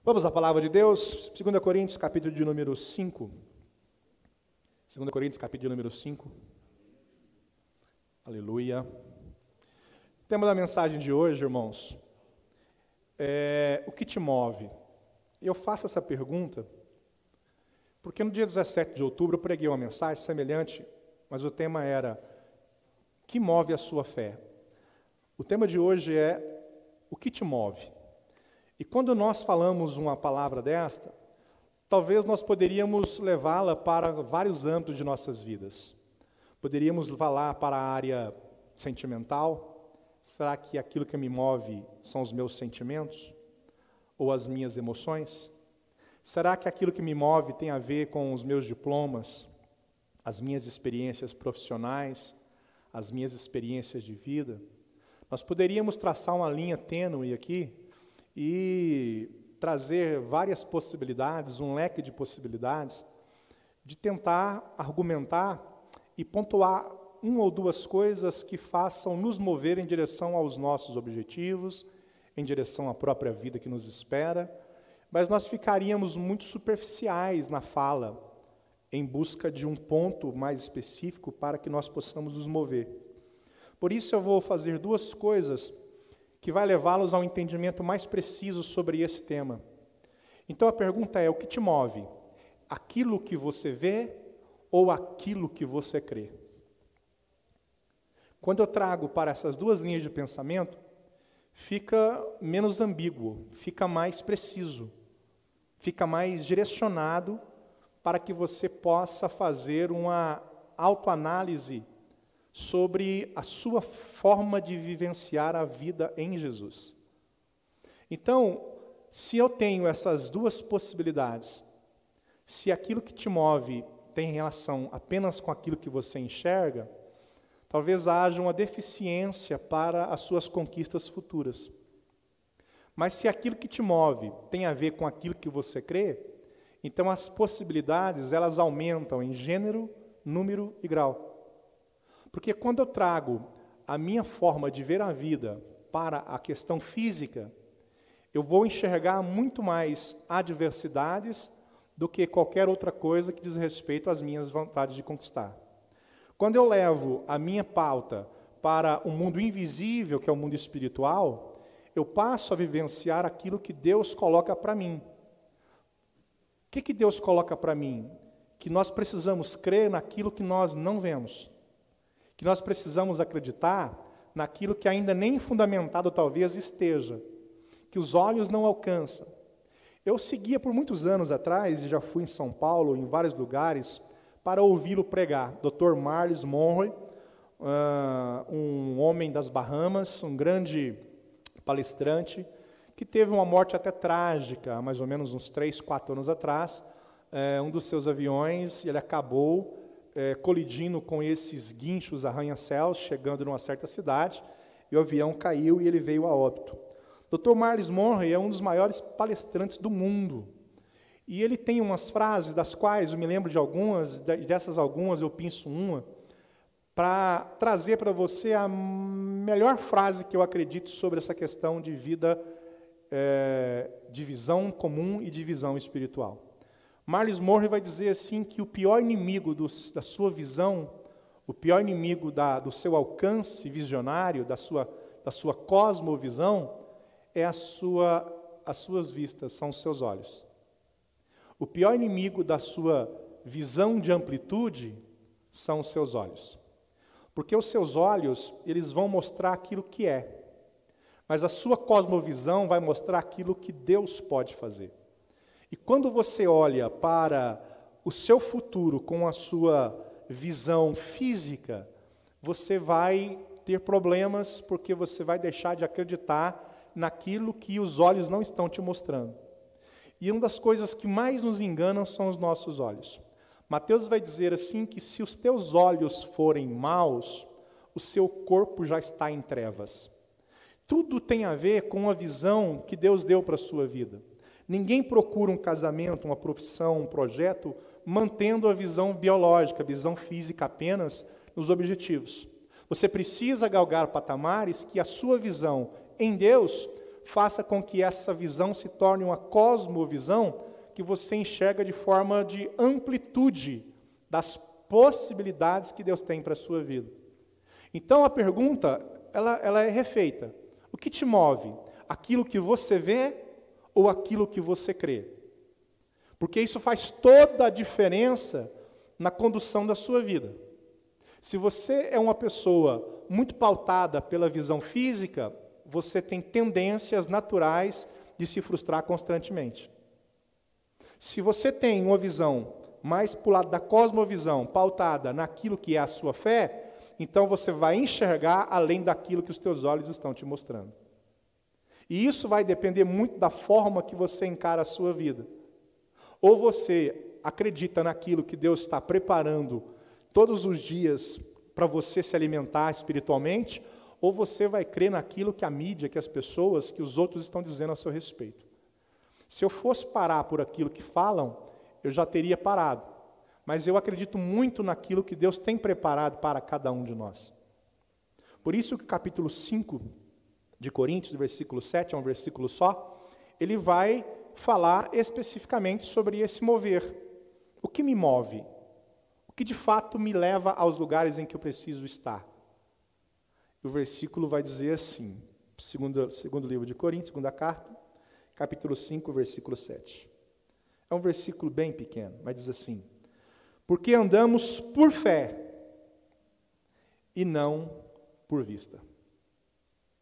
Vamos à palavra de Deus, 2 Coríntios, capítulo de número 5. 2 Coríntios, capítulo de número 5. Aleluia. O tema da mensagem de hoje, irmãos, é o que te move? Eu faço essa pergunta porque no dia 17 de outubro eu preguei uma mensagem semelhante, mas o tema era: que move a sua fé? O tema de hoje é o que te move? E quando nós falamos uma palavra desta, talvez nós poderíamos levá-la para vários âmbitos de nossas vidas. Poderíamos falar para a área sentimental. Será que aquilo que me move são os meus sentimentos? Ou as minhas emoções? Será que aquilo que me move tem a ver com os meus diplomas, as minhas experiências profissionais, as minhas experiências de vida? Nós poderíamos traçar uma linha tênue aqui e trazer várias possibilidades, um leque de possibilidades, de tentar argumentar e pontuar uma ou duas coisas que façam nos mover em direção aos nossos objetivos, em direção à própria vida que nos espera, mas nós ficaríamos muito superficiais na fala, em busca de um ponto mais específico para que nós possamos nos mover. Por isso eu vou fazer duas coisas que vai levá-los a um entendimento mais preciso sobre esse tema. Então a pergunta é: o que te move? Aquilo que você vê ou aquilo que você crê? Quando eu trago para essas duas linhas de pensamento, fica menos ambíguo, fica mais preciso, fica mais direcionado para que você possa fazer uma autoanálise sobre a sua forma de vivenciar a vida em Jesus. Então, se eu tenho essas duas possibilidades, se aquilo que te move tem relação apenas com aquilo que você enxerga, talvez haja uma deficiência para as suas conquistas futuras. Mas se aquilo que te move tem a ver com aquilo que você crê, então as possibilidades, elas aumentam em gênero, número e grau. Porque quando eu trago a minha forma de ver a vida para a questão física, eu vou enxergar muito mais adversidades do que qualquer outra coisa que diz respeito às minhas vontades de conquistar. Quando eu levo a minha pauta para o mundo invisível, que é o mundo espiritual, eu passo a vivenciar aquilo que Deus coloca para mim. O que Deus coloca para mim? Que nós precisamos crer naquilo que nós não vemos. Que nós precisamos acreditar naquilo que ainda nem fundamentado talvez esteja, que os olhos não alcançam. Eu seguia por muitos anos atrás, e já fui em São Paulo, em vários lugares, para ouvi-lo pregar. Dr. Marlis Monroe, um homem das Bahamas, um grande palestrante, que teve uma morte até trágica, há mais ou menos uns 3, 4 anos atrás. Um dos seus aviões, ele acabou colidindo com esses guinchos arranha-céus, chegando numa certa cidade, e o avião caiu e ele veio a óbito. Dr. Marlis Monroe é um dos maiores palestrantes do mundo, e ele tem umas frases, das quais eu me lembro de algumas, dessas algumas eu pinço uma, para trazer para você a melhor frase que eu acredito sobre essa questão de vida, de visão comum e de visão espiritual. Marlis Monroe vai dizer assim que o pior inimigo da sua visão, o pior inimigo do seu alcance visionário, da sua cosmovisão, é as suas vistas, são os seus olhos. O pior inimigo da sua visão de amplitude são os seus olhos. Porque os seus olhos, eles vão mostrar aquilo que é. Mas a sua cosmovisão vai mostrar aquilo que Deus pode fazer. E quando você olha para o seu futuro com a sua visão física, você vai ter problemas porque você vai deixar de acreditar naquilo que os olhos não estão te mostrando. E uma das coisas que mais nos enganam são os nossos olhos. Mateus vai dizer assim que se os teus olhos forem maus, o seu corpo já está em trevas. Tudo tem a ver com a visão que Deus deu para a sua vida. Ninguém procura um casamento, uma profissão, um projeto, mantendo a visão biológica, a visão física apenas nos objetivos. Você precisa galgar patamares que a sua visão em Deus faça com que essa visão se torne uma cosmovisão que você enxerga de forma de amplitude das possibilidades que Deus tem para a sua vida. Então a pergunta, ela é refeita. O que te move? Aquilo que você vê ou aquilo que você crê? Porque isso faz toda a diferença na condução da sua vida. Se você é uma pessoa muito pautada pela visão física, você tem tendências naturais de se frustrar constantemente. Se você tem uma visão mais para o lado da cosmovisão, pautada naquilo que é a sua fé, então você vai enxergar além daquilo que os teus olhos estão te mostrando. E isso vai depender muito da forma que você encara a sua vida. Ou você acredita naquilo que Deus está preparando todos os dias para você se alimentar espiritualmente, ou você vai crer naquilo que a mídia, que as pessoas, que os outros estão dizendo a seu respeito. Se eu fosse parar por aquilo que falam, eu já teria parado. Mas eu acredito muito naquilo que Deus tem preparado para cada um de nós. Por isso que o capítulo 5 de Coríntios, do versículo 7, é um versículo só, ele vai falar especificamente sobre esse mover. O que me move? O que de fato me leva aos lugares em que eu preciso estar? O versículo vai dizer assim, segundo livro de Coríntios, segunda carta, capítulo 5, versículo 7. É um versículo bem pequeno, mas diz assim: porque andamos por fé e não por vista.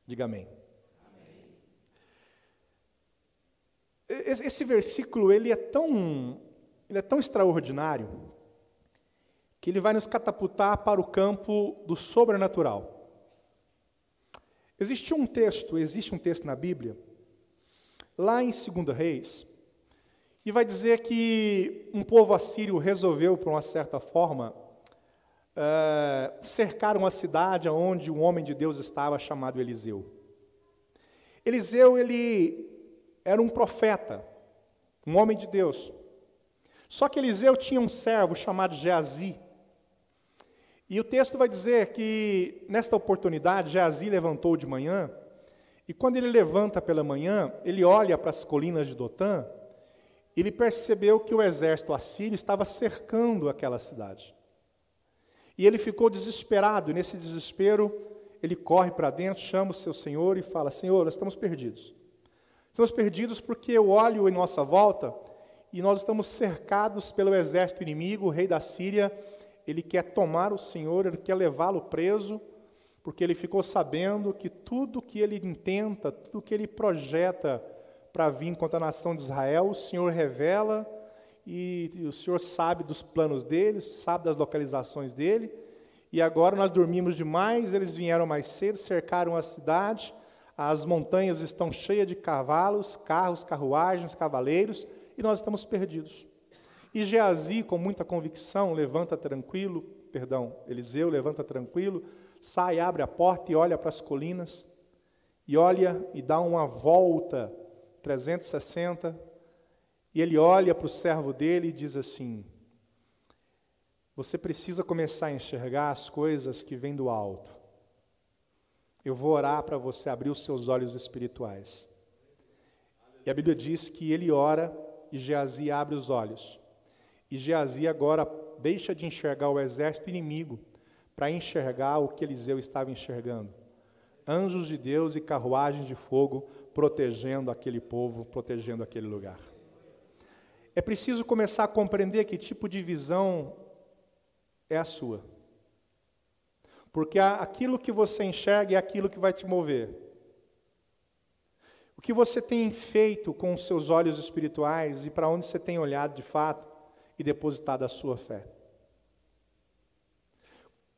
Diga amém. Esse versículo ele é tão extraordinário que ele vai nos catapultar para o campo do sobrenatural. Existe um texto na Bíblia, lá em 2 Reis, e vai dizer que um povo assírio resolveu, por uma certa forma, cercar uma cidade onde um homem de Deus estava, chamado Eliseu. Eliseu, ele era um profeta, um homem de Deus. Só que Eliseu tinha um servo chamado Geazi. E o texto vai dizer que, nesta oportunidade, Geazi levantou de manhã, e quando ele levanta pela manhã, ele olha para as colinas de Dotã, ele percebeu que o exército assírio estava cercando aquela cidade. E ele ficou desesperado, e nesse desespero, ele corre para dentro, chama o seu senhor e fala: Senhor, nós estamos perdidos. Estamos perdidos porque eu olho em nossa volta e nós estamos cercados pelo exército inimigo, o rei da Síria. Ele quer tomar o Senhor, ele quer levá-lo preso, porque ele ficou sabendo que tudo que ele intenta, tudo que ele projeta para vir contra a nação de Israel, o Senhor revela, e o Senhor sabe dos planos dele, sabe das localizações dele, e agora nós dormimos demais, eles vieram mais cedo, cercaram a cidade, as montanhas estão cheias de cavalos, carros, carruagens, cavaleiros, e nós estamos perdidos. E Geazi, com muita convicção, Eliseu levanta tranquilo, sai, abre a porta e olha para as colinas, e olha e dá uma volta 360, e ele olha para o servo dele e diz assim: você precisa começar a enxergar as coisas que vêm do alto. Eu vou orar para você abrir os seus olhos espirituais. E a Bíblia diz que ele ora e Geazi abre os olhos. E Geazi agora deixa de enxergar o exército inimigo para enxergar o que Eliseu estava enxergando. Anjos de Deus e carruagens de fogo protegendo aquele povo, protegendo aquele lugar. É preciso começar a compreender que tipo de visão é a sua. Porque aquilo que você enxerga é aquilo que vai te mover. O que você tem feito com os seus olhos espirituais e para onde você tem olhado de fato e depositado a sua fé.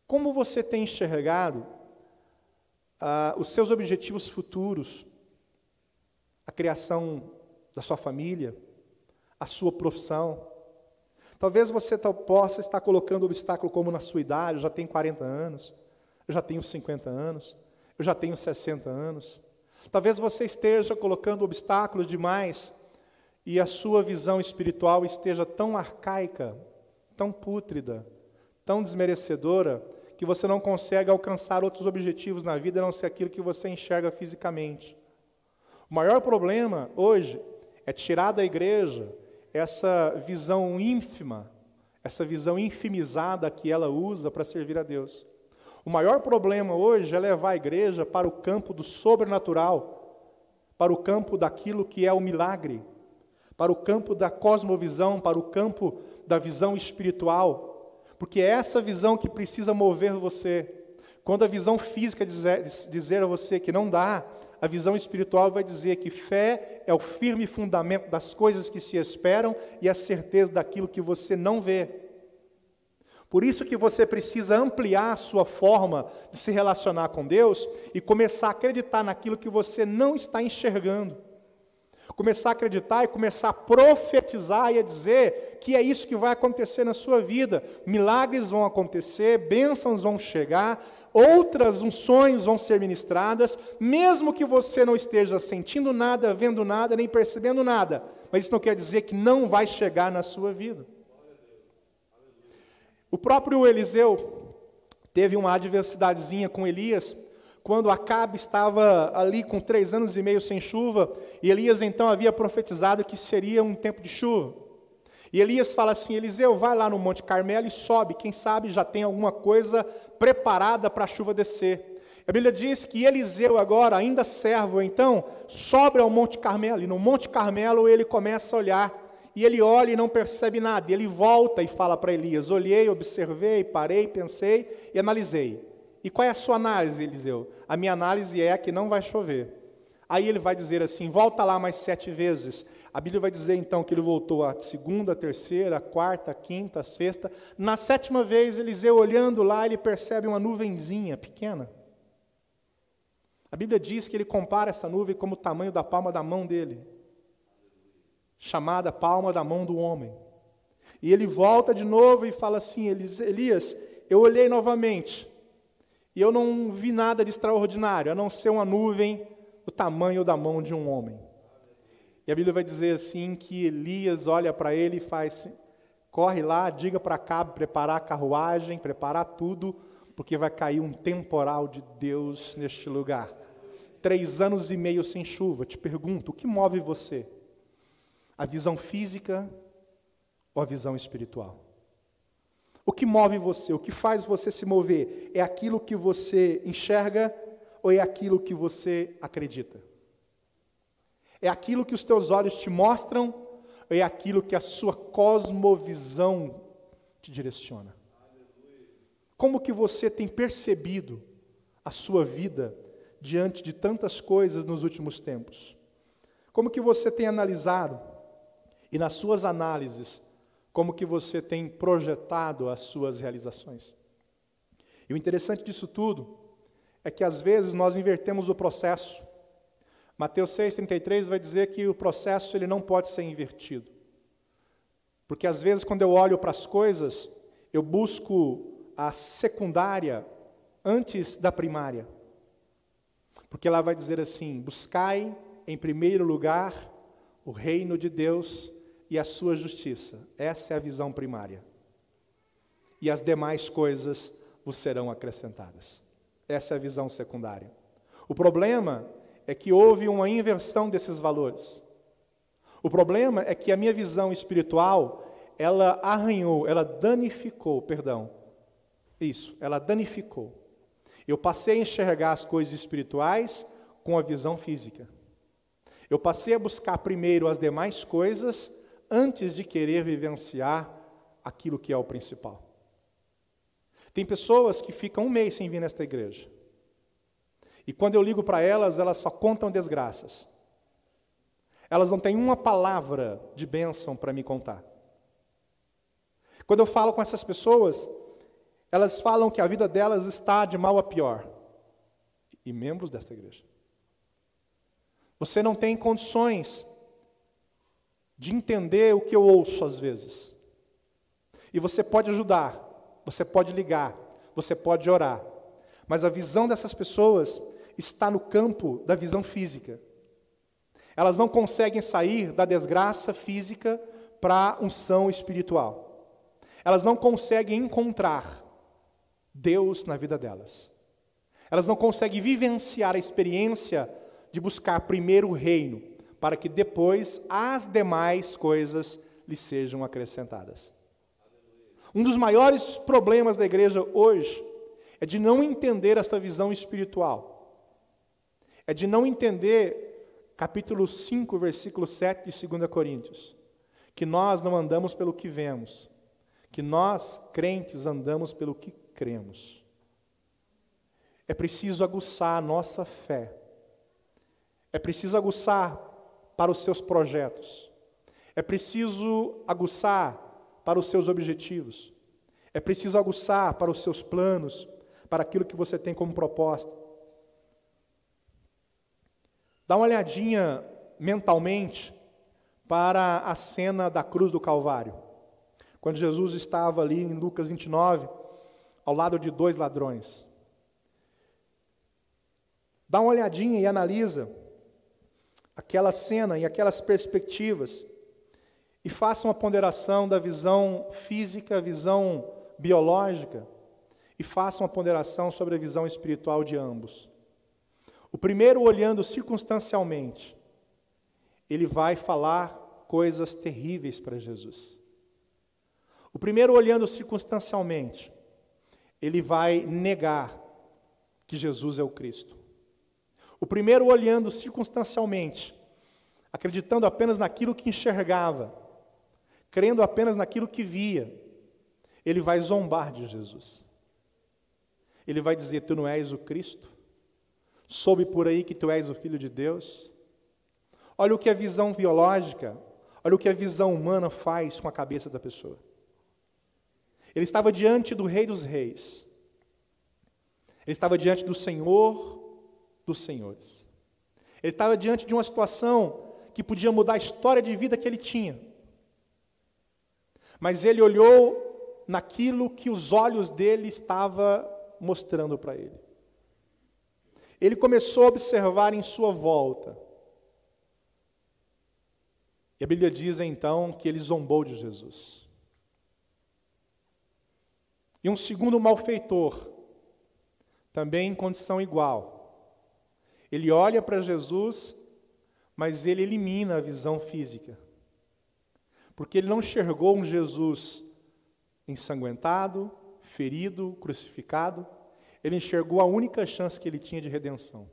Como você tem enxergado os seus objetivos futuros, a criação da sua família, a sua profissão? Talvez você possa estar colocando obstáculo como na sua idade: eu já tenho 40 anos, eu já tenho 50 anos, eu já tenho 60 anos. Talvez você esteja colocando obstáculos demais e a sua visão espiritual esteja tão arcaica, tão pútrida, tão desmerecedora, que você não consegue alcançar outros objetivos na vida, a não ser aquilo que você enxerga fisicamente. O maior problema hoje é tirar da igreja essa visão ínfima, essa visão infimizada que ela usa para servir a Deus. O maior problema hoje é levar a igreja para o campo do sobrenatural, para o campo daquilo que é o milagre, para o campo da cosmovisão, para o campo da visão espiritual, porque é essa visão que precisa mover você. Quando a visão física dizer a você que não dá, a visão espiritual vai dizer que fé é o firme fundamento das coisas que se esperam e a certeza daquilo que você não vê. Por isso que você precisa ampliar a sua forma de se relacionar com Deus e começar a acreditar naquilo que você não está enxergando. Começar a acreditar e começar a profetizar e a dizer que é isso que vai acontecer na sua vida. Milagres vão acontecer, bênçãos vão chegar, outras unções vão ser ministradas, mesmo que você não esteja sentindo nada, vendo nada, nem percebendo nada. Mas isso não quer dizer que não vai chegar na sua vida. O próprio Eliseu teve uma adversidadezinha com Elias, quando Acabe estava ali com 3 anos e meio sem chuva, e Elias então havia profetizado que seria um tempo de chuva. E Elias fala assim: Eliseu, vai lá no Monte Carmelo e sobe, quem sabe já tem alguma coisa preparada para a chuva descer. A Bíblia diz que Eliseu agora, ainda servo, então, sobe ao Monte Carmelo, e no Monte Carmelo ele começa a olhar, e ele olha e não percebe nada, e ele volta e fala para Elias: olhei, observei, parei, pensei e analisei. E qual é a sua análise, Eliseu? A minha análise é que não vai chover. Aí ele vai dizer assim: volta lá mais 7 vezes. A Bíblia vai dizer então que ele voltou a 2ª, 3ª, 4ª, 5ª, 6ª. Na 7ª vez, Eliseu olhando lá, ele percebe uma nuvenzinha pequena. A Bíblia diz que ele compara essa nuvem como o tamanho da palma da mão dele, chamada palma da mão do homem. E ele volta de novo e fala assim: Elias, eu olhei novamente, e eu não vi nada de extraordinário, a não ser uma nuvem do tamanho da mão de um homem. E a Bíblia vai dizer assim que Elias olha para ele e faz: corre lá, diga para Acabe preparar a carruagem, preparar tudo, porque vai cair um temporal de Deus neste lugar. 3 anos e meio sem chuva. Te pergunto, o que move você? A visão física ou a visão espiritual? O que move você? O que faz você se mover? É aquilo que você enxerga ou é aquilo que você acredita? É aquilo que os teus olhos te mostram ou é aquilo que a sua cosmovisão te direciona? Como que você tem percebido a sua vida diante de tantas coisas nos últimos tempos? Como que você tem analisado? E nas suas análises, como que você tem projetado as suas realizações? E o interessante disso tudo é que às vezes nós invertemos o processo. Mateus 6,33 vai dizer que o processo ele não pode ser invertido. Porque às vezes quando eu olho para as coisas, eu busco a secundária antes da primária. Porque ela vai dizer assim: buscai em primeiro lugar o reino de Deus e a sua justiça. Essa é a visão primária. E as demais coisas vos serão acrescentadas. Essa é a visão secundária. O problema é que houve uma inversão desses valores. O problema é que a minha visão espiritual, ela danificou. Eu passei a enxergar as coisas espirituais com a visão física. Eu passei a buscar primeiro as demais coisas antes de querer vivenciar aquilo que é o principal. Tem pessoas que ficam 1 mês sem vir nesta igreja. E quando eu ligo para elas, elas só contam desgraças. Elas não têm uma palavra de bênção para me contar. Quando eu falo com essas pessoas, elas falam que a vida delas está de mal a pior. E membros desta igreja. Você não tem condições de entender o que eu ouço às vezes. E você pode ajudar, você pode ligar, você pode orar. Mas a visão dessas pessoas está no campo da visão física. Elas não conseguem sair da desgraça física para a unção espiritual. Elas não conseguem encontrar Deus na vida delas. Elas não conseguem vivenciar a experiência de buscar primeiro o reino, para que depois as demais coisas lhe sejam acrescentadas. Um dos maiores problemas da igreja hoje é de não entender esta visão espiritual. É de não entender, capítulo 5, versículo 7 de 2 Coríntios, que nós não andamos pelo que vemos, que nós, crentes, andamos pelo que cremos. É preciso aguçar a nossa fé. É preciso aguçar para os seus projetos. É preciso aguçar para os seus objetivos. É preciso aguçar para os seus planos, para aquilo que você tem como proposta. Dá uma olhadinha mentalmente para a cena da cruz do Calvário. Quando Jesus estava ali em Lucas 29, ao lado de 2 ladrões. Dá uma olhadinha e analisa aquela cena e aquelas perspectivas e faça uma ponderação da visão física, visão biológica, e faça uma ponderação sobre a visão espiritual de ambos. O primeiro, olhando circunstancialmente, ele vai falar coisas terríveis para Jesus. O primeiro, olhando circunstancialmente, ele vai negar que Jesus é o Cristo. O primeiro, olhando circunstancialmente, acreditando apenas naquilo que enxergava, crendo apenas naquilo que via, ele vai zombar de Jesus. Ele vai dizer: tu não és o Cristo? Soube por aí que tu és o Filho de Deus? Olha o que a visão biológica, olha o que a visão humana faz com a cabeça da pessoa. Ele estava diante do Rei dos Reis. Ele estava diante do Senhor dos Senhores. Ele estava diante de uma situação que podia mudar a história de vida que ele tinha. Mas ele olhou naquilo que os olhos dele estavam mostrando para ele. Ele começou a observar em sua volta. E a Bíblia diz então que ele zombou de Jesus. E um segundo malfeitor, também em condição igual, ele olha para Jesus, mas ele elimina a visão física. Porque ele não enxergou um Jesus ensanguentado, ferido, crucificado. Ele enxergou a única chance que ele tinha de redenção.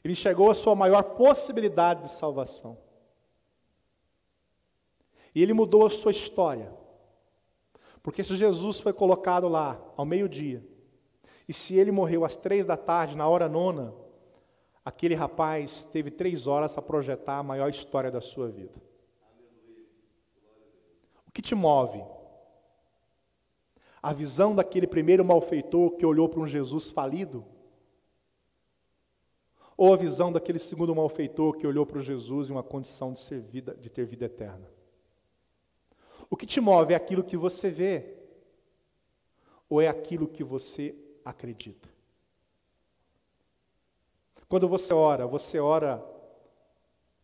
Ele enxergou a sua maior possibilidade de salvação. E ele mudou a sua história. Porque se Jesus foi colocado lá ao meio-dia, e se ele morreu às 3 da tarde, na hora 9, aquele rapaz teve 3 horas para projetar a maior história da sua vida. O que te move? A visão daquele primeiro malfeitor que olhou para um Jesus falido? Ou a visão daquele segundo malfeitor que olhou para o Jesus em uma condição de ter vida eterna? O que te move é aquilo que você vê? Ou é aquilo que você acredita? Quando você ora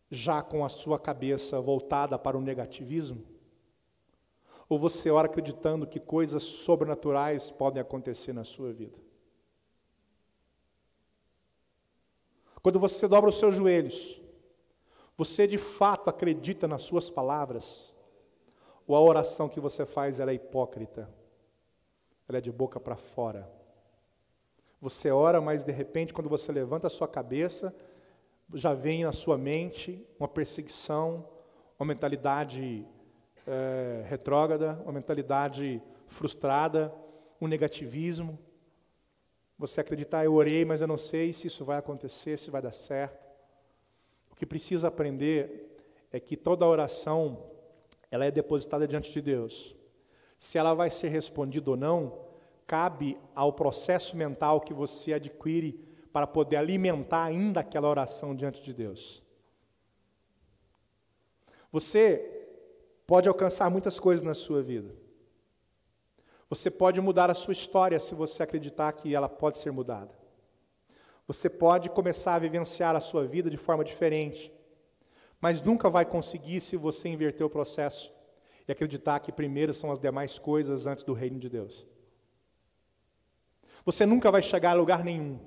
já com a sua cabeça voltada para o negativismo? Ou você ora acreditando que coisas sobrenaturais podem acontecer na sua vida? Quando você dobra os seus joelhos, você de fato acredita nas suas palavras? Ou a oração que você faz ela é hipócrita? Ela é de boca para fora? Você ora, mas de repente quando você levanta a sua cabeça, já vem na sua mente uma perseguição, uma mentalidade retrógrada, uma mentalidade frustrada, um negativismo. Você acreditar: eu orei, mas eu não sei se isso vai acontecer, se vai dar certo. O que precisa aprender é que toda oração, ela é depositada diante de Deus. Se ela vai ser respondida ou não, cabe ao processo mental que você adquire para poder alimentar ainda aquela oração diante de Deus. Você pode alcançar muitas coisas na sua vida. Você pode mudar a sua história se você acreditar que ela pode ser mudada. Você pode começar a vivenciar a sua vida de forma diferente, mas nunca vai conseguir se você inverter o processo e acreditar que primeiro são as demais coisas antes do reino de Deus. Você nunca vai chegar a lugar nenhum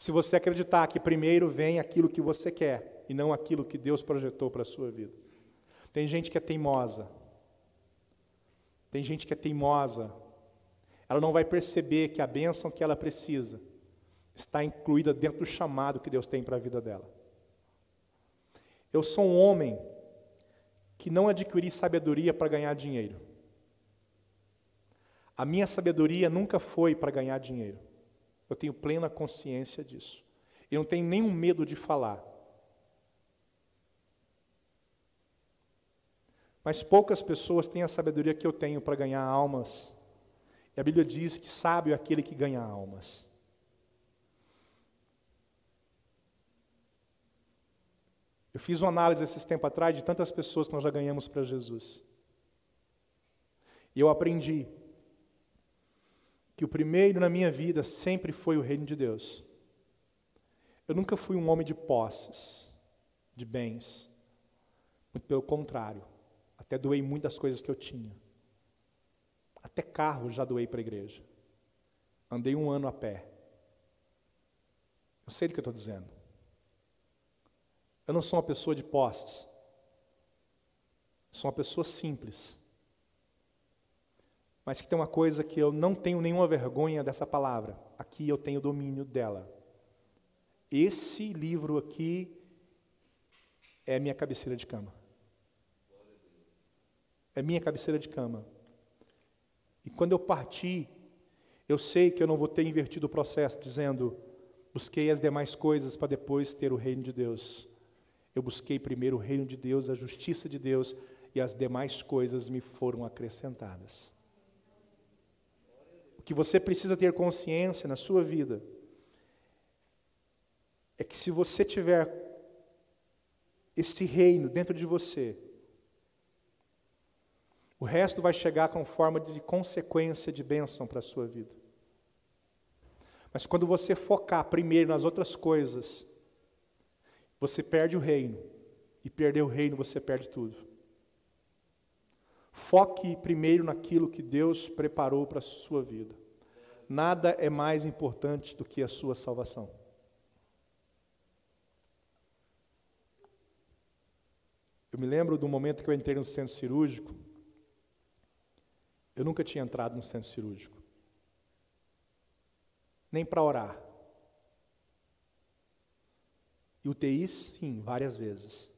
Se você acreditar que primeiro vem aquilo que você quer e não aquilo que Deus projetou para a sua vida. Tem gente que é teimosa. Tem gente que é teimosa. Ela não vai perceber que a bênção que ela precisa está incluída dentro do chamado que Deus tem para a vida dela. Eu sou um homem que não adquiri sabedoria para ganhar dinheiro. A minha sabedoria nunca foi para ganhar dinheiro. Eu tenho plena consciência disso. Eu não tenho nenhum medo de falar. Mas poucas pessoas têm a sabedoria que eu tenho para ganhar almas. E a Bíblia diz que sábio é aquele que ganha almas. Eu fiz uma análise esses tempos atrás de tantas pessoas que nós já ganhamos para Jesus. E eu aprendi que o primeiro na minha vida sempre foi o reino de Deus. Eu nunca fui um homem de posses, de bens. Muito pelo contrário. Até doei muitas coisas que eu tinha. Até carro já doei para a igreja. Andei 1 ano a pé. Eu sei do que eu estou dizendo. Eu não sou uma pessoa de posses. Sou uma pessoa simples. Mas que tem uma coisa que eu não tenho nenhuma vergonha dessa palavra. Aqui eu tenho domínio dela. Esse livro aqui é minha cabeceira de cama. É minha cabeceira de cama. E quando eu partir, eu sei que eu não vou ter invertido o processo, dizendo, busquei as demais coisas para depois ter o reino de Deus. Eu busquei primeiro o reino de Deus, a justiça de Deus, e as demais coisas me foram acrescentadas. O que você precisa ter consciência na sua vida é que se você tiver esse reino dentro de você, o resto vai chegar com forma de consequência de bênção para a sua vida. Mas quando você focar primeiro nas outras coisas, você perde o reino. E perder o reino, você perde tudo. Foque primeiro naquilo que Deus preparou para a sua vida. Nada é mais importante do que a sua salvação. Eu me lembro do momento que eu entrei no centro cirúrgico. Eu nunca tinha entrado no centro cirúrgico. Nem para orar. E UTI, sim, várias vezes.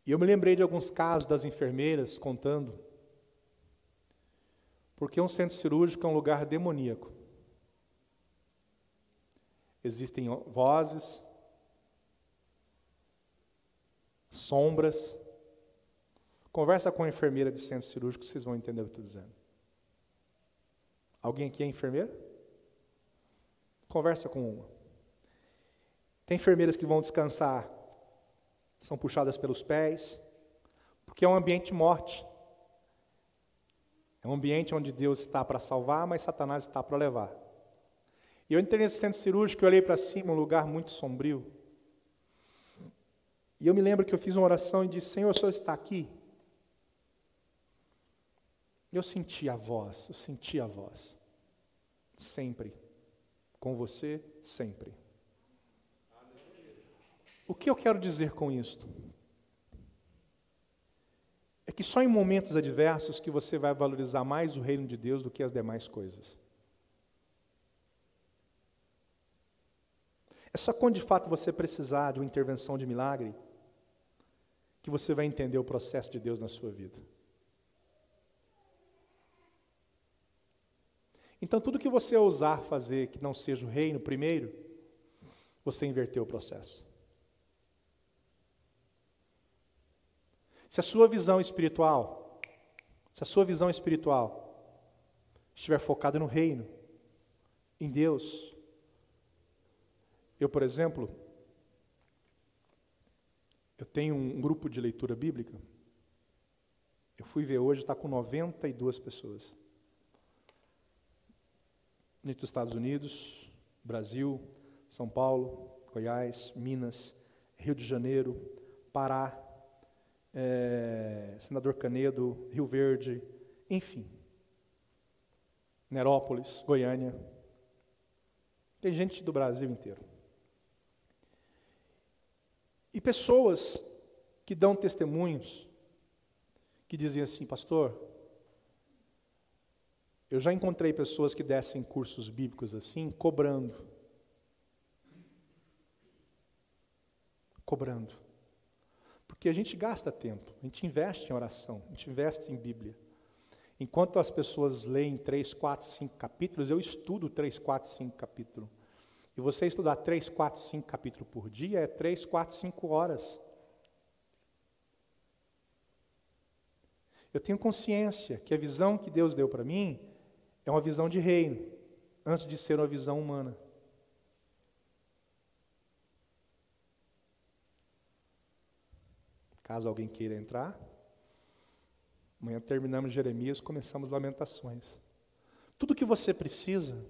E eu me lembrei de alguns casos das enfermeiras contando, porque um centro cirúrgico é um lugar demoníaco. Existem vozes, sombras. Conversa com a enfermeira de centro cirúrgico, vocês vão entender o que eu estou dizendo. Alguém aqui é enfermeira? Conversa com uma. Tem enfermeiras que vão descansar, são puxadas pelos pés, porque é um ambiente de morte. É um ambiente onde Deus está para salvar, mas Satanás está para levar. E eu entrei nesse centro cirúrgico e olhei para cima, um lugar muito sombrio. E eu me lembro que eu fiz uma oração e disse, Senhor, o Senhor está aqui? Eu senti a voz, sempre, com você, sempre. O que eu quero dizer com isto? É que só em momentos adversos que você vai valorizar mais o reino de Deus do que as demais coisas. É só quando de fato você precisar de uma intervenção de milagre que você vai entender o processo de Deus na sua vida. Então, tudo que você ousar fazer que não seja o reino primeiro, você inverteu o processo. Se a sua visão espiritual estiver focada no reino, em Deus, eu, por exemplo, eu tenho um grupo de leitura bíblica, eu fui ver hoje, está com 92 pessoas. Entre os Estados Unidos, Brasil, São Paulo, Goiás, Minas, Rio de Janeiro, Pará, Senador Canedo, Rio Verde, enfim. Nerópolis, Goiânia. Tem gente do Brasil inteiro. E pessoas que dão testemunhos, que dizem assim, pastor, eu já encontrei pessoas que dessem cursos bíblicos assim, cobrando. Porque a gente gasta tempo, a gente investe em oração, a gente investe em Bíblia. Enquanto as pessoas leem 3, 4, 5 capítulos, eu estudo 3, 4, 5 capítulos. E você estudar 3, 4, 5 capítulos por dia é 3, 4, 5 horas. Eu tenho consciência que a visão que Deus deu para mim é uma visão de reino, antes de ser uma visão humana. Caso alguém queira entrar, amanhã terminamos Jeremias, começamos Lamentações. Tudo que você precisa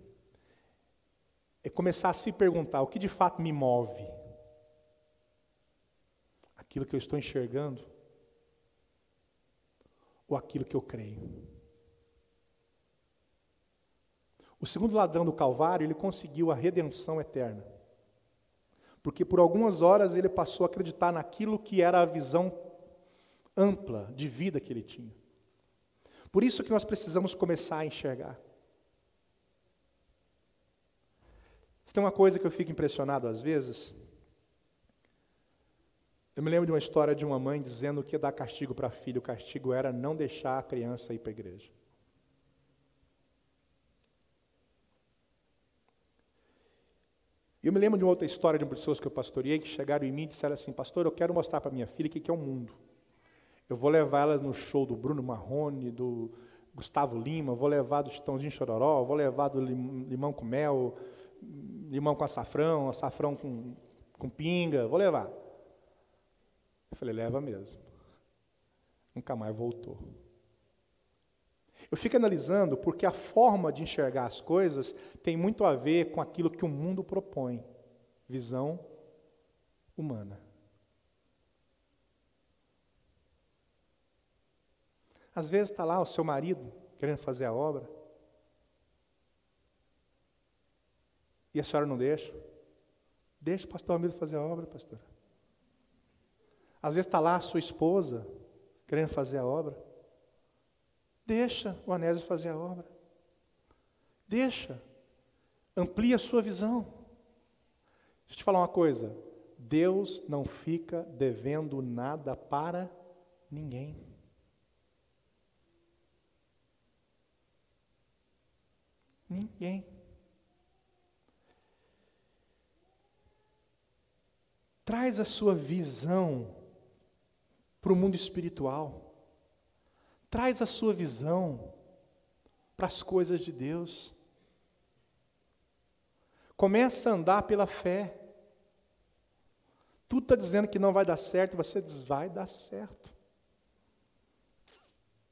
é começar a se perguntar o que de fato me move. Aquilo que eu estou enxergando ou aquilo que eu creio. O segundo ladrão do Calvário, ele conseguiu a redenção eterna. Porque por algumas horas ele passou a acreditar naquilo que era a visão ampla de vida que ele tinha. Por isso que nós precisamos começar a enxergar. Se tem uma coisa que eu fico impressionado às vezes, eu me lembro de uma história de uma mãe dizendo que ia dar castigo para a filha, o castigo era não deixar a criança ir para a igreja. Eu me lembro de uma outra história de pessoas que eu pastoreei, que chegaram em mim e disseram assim, pastor, eu quero mostrar para minha filha o que é o mundo. Eu vou levar elas no show do Bruno Marrone, do Gustavo Lima, vou levar do Chitãozinho Chororó, vou levar do limão com mel, limão com açafrão com pinga, vou levar. Eu falei, leva mesmo. Nunca mais voltou. Eu fico analisando porque a forma de enxergar as coisas tem muito a ver com aquilo que o mundo propõe. Visão humana. Às vezes está lá o seu marido querendo fazer a obra e a senhora não deixa. Deixa o pastor Hamilton fazer a obra, pastora. Às vezes está lá a sua esposa querendo fazer a obra. Deixa o Anésio fazer a obra. Deixa. Amplia a sua visão. Deixa eu te falar uma coisa. Deus não fica devendo nada para ninguém. Ninguém. Traz a sua visão para o mundo espiritual. Traz a sua visão para as coisas de Deus. Começa a andar pela fé. Tudo está dizendo que não vai dar certo, você diz, vai dar certo.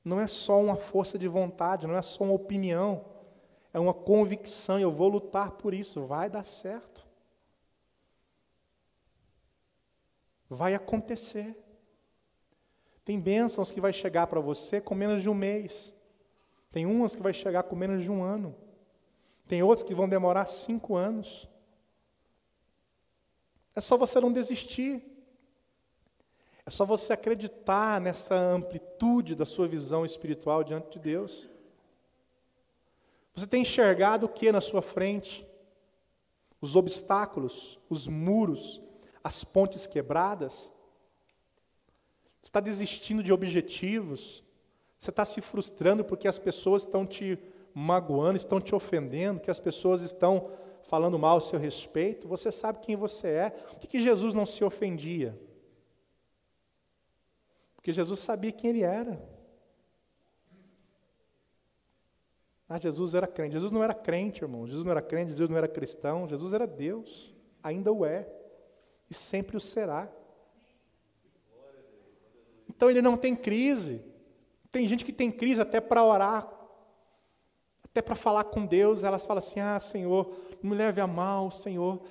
Não é só uma força de vontade, não é só uma opinião, é uma convicção, eu vou lutar por isso, vai dar certo. Vai acontecer. Tem bênçãos que vai chegar para você com menos de um mês. Tem umas que vai chegar com menos de um ano. Tem outras que vão demorar 5 anos. É só você não desistir. É só você acreditar nessa amplitude da sua visão espiritual diante de Deus. Você tem enxergado o que na sua frente? Os obstáculos, os muros, as pontes quebradas? Você está desistindo de objetivos? Você está se frustrando porque as pessoas estão te magoando, estão te ofendendo, que as pessoas estão falando mal a seu respeito? Você sabe quem você é. Por que Jesus não se ofendia? Porque Jesus sabia quem ele era. Jesus era crente. Jesus não era crente, irmão. Jesus não era crente, Jesus não era cristão. Jesus era Deus. Ainda o é. E sempre o será. Então ele não tem crise. Tem gente que tem crise até para orar, até para falar com Deus. Elas falam assim, Senhor, não me leve a mal, Senhor.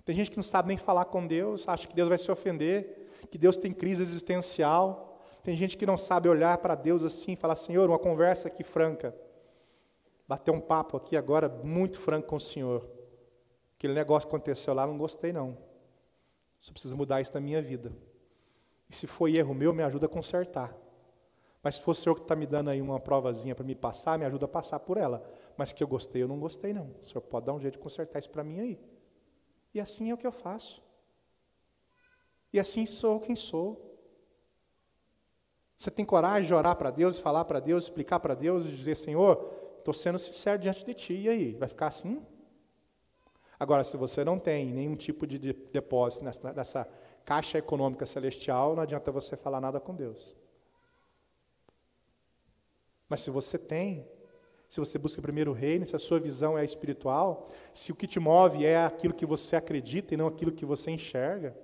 Tem gente que não sabe nem falar com Deus, acha que Deus vai se ofender, que Deus tem crise existencial. Tem gente que não sabe olhar para Deus assim e falar, Senhor, uma conversa aqui franca. bater um papo aqui agora muito franco com o senhor. Aquele negócio que aconteceu lá, não gostei não. Só preciso mudar isso na minha vida. E se foi erro meu, me ajuda a consertar. Mas se for o senhor que está me dando aí uma provazinha para me passar, me ajuda a passar por ela. Mas que eu gostei, eu não gostei não. O senhor pode dar um jeito de consertar isso para mim aí. E assim é o que eu faço. E assim sou quem sou. Você tem coragem de orar para Deus, falar para Deus, explicar para Deus e dizer, Senhor, estou sendo sincero diante de Ti, e aí? Vai ficar assim? Agora, se você não tem nenhum tipo de depósito nessa caixa econômica celestial, não adianta você falar nada com Deus. Mas se você tem, se você busca primeiro o reino, se a sua visão é espiritual, se o que te move é aquilo que você acredita e não aquilo que você enxerga,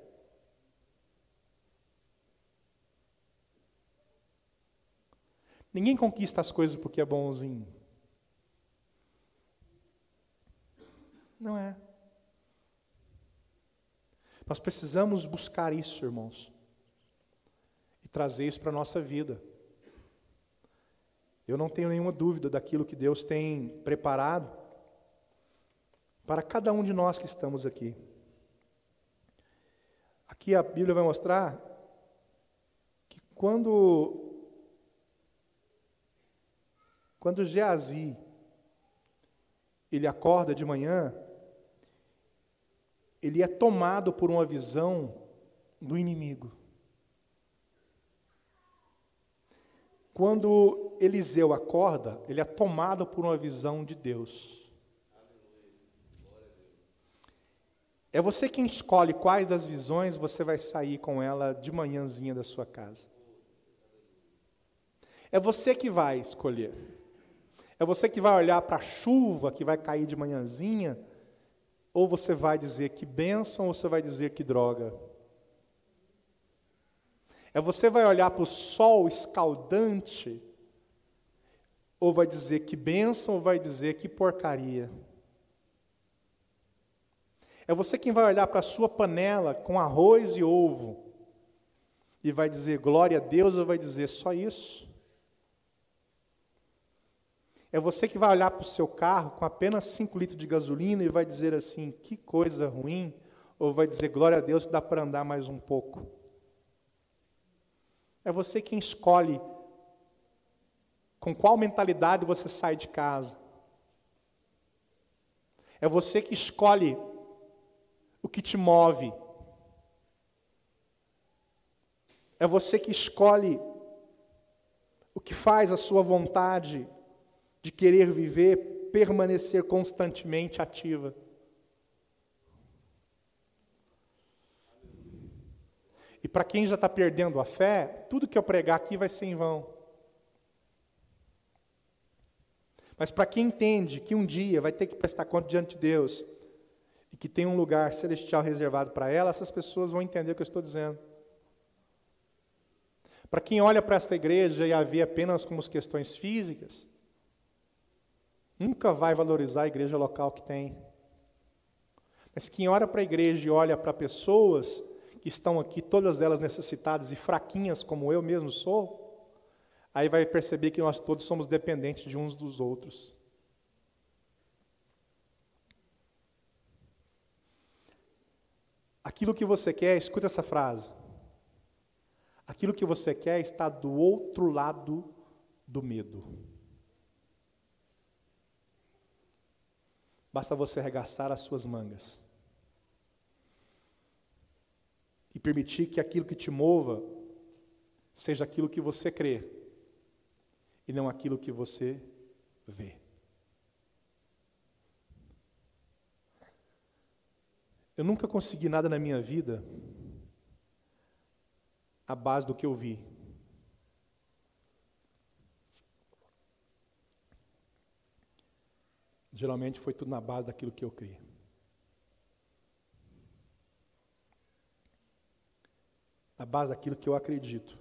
ninguém conquista as coisas porque é bonzinho. Não é. Nós precisamos buscar isso, irmãos, e trazer isso para a nossa vida. Eu não tenho nenhuma dúvida daquilo que Deus tem preparado para cada um de nós que estamos aqui. Aqui a Bíblia vai mostrar que quando Geazi ele acorda de manhã, ele é tomado por uma visão do inimigo. Quando Eliseu acorda, ele é tomado por uma visão de Deus. É você quem escolhe quais das visões você vai sair com ela de manhãzinha da sua casa. É você que vai escolher. É você que vai olhar para a chuva que vai cair de manhãzinha, ou você vai dizer que bênção, ou você vai dizer que droga. É você vai olhar para o sol escaldante, ou vai dizer que bênção, ou vai dizer que porcaria. É você quem vai olhar para a sua panela com arroz e ovo, e vai dizer glória a Deus, ou vai dizer só isso. É você que vai olhar para o seu carro com apenas 5 litros de gasolina e vai dizer assim, que coisa ruim, ou vai dizer, glória a Deus, dá para andar mais um pouco. É você quem escolhe com qual mentalidade você sai de casa. É você que escolhe o que te move. É você que escolhe o que faz a sua vontade de querer viver, permanecer constantemente ativa. E para quem já está perdendo a fé, tudo que eu pregar aqui vai ser em vão. Mas para quem entende que um dia vai ter que prestar conta diante de Deus, e que tem um lugar celestial reservado para ela, essas pessoas vão entender o que eu estou dizendo. Para quem olha para esta igreja e a vê apenas como questões físicas, nunca vai valorizar a igreja local que tem. Mas quem olha para a igreja e olha para pessoas que estão aqui, todas elas necessitadas e fraquinhas, como eu mesmo sou, aí vai perceber que nós todos somos dependentes de uns dos outros. Aquilo que você quer, escuta essa frase. Aquilo que você quer está do outro lado do medo. Basta você arregaçar as suas mangas e permitir que aquilo que te mova seja aquilo que você crê e não aquilo que você vê. Eu nunca consegui nada na minha vida à base do que eu vi. Geralmente foi tudo na base daquilo que eu criei. Na base daquilo que eu acredito.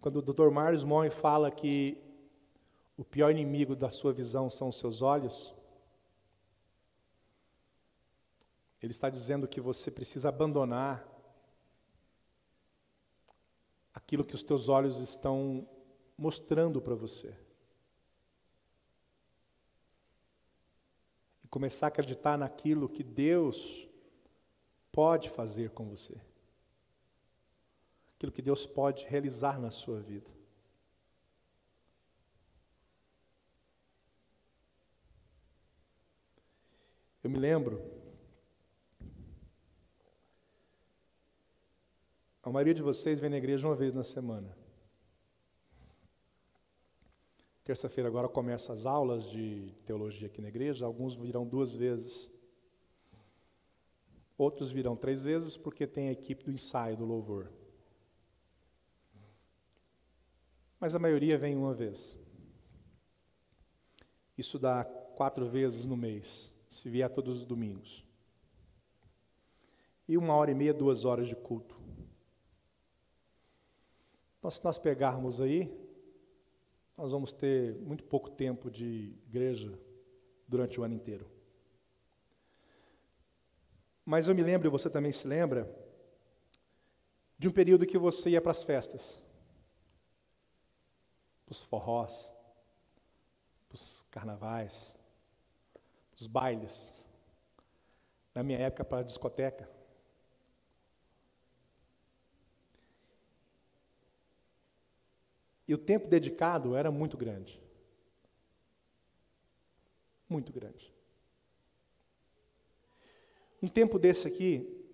Quando o Dr. Myers Monroe fala que o pior inimigo da sua visão são os seus olhos, ele está dizendo que você precisa abandonar aquilo que os teus olhos estão mostrando para você. E começar a acreditar naquilo que Deus pode fazer com você. Aquilo que Deus pode realizar na sua vida. Eu me lembro, a maioria de vocês vem na igreja uma vez na semana. Terça-feira agora começa as aulas de teologia aqui na igreja, alguns virão 2 vezes. Outros virão 3 vezes porque tem a equipe do ensaio, do louvor. Mas a maioria vem uma vez. Isso dá 4 vezes no mês, se vier todos os domingos. E 1h30, 2 horas de culto. Então, se nós pegarmos aí, nós vamos ter muito pouco tempo de igreja durante o ano inteiro. Mas eu me lembro, e você também se lembra, de um período que você ia para as festas, para os forrós, para os carnavais, para os bailes. Na minha época, para a discoteca. E o tempo dedicado era muito grande. Muito grande. Um tempo desse aqui,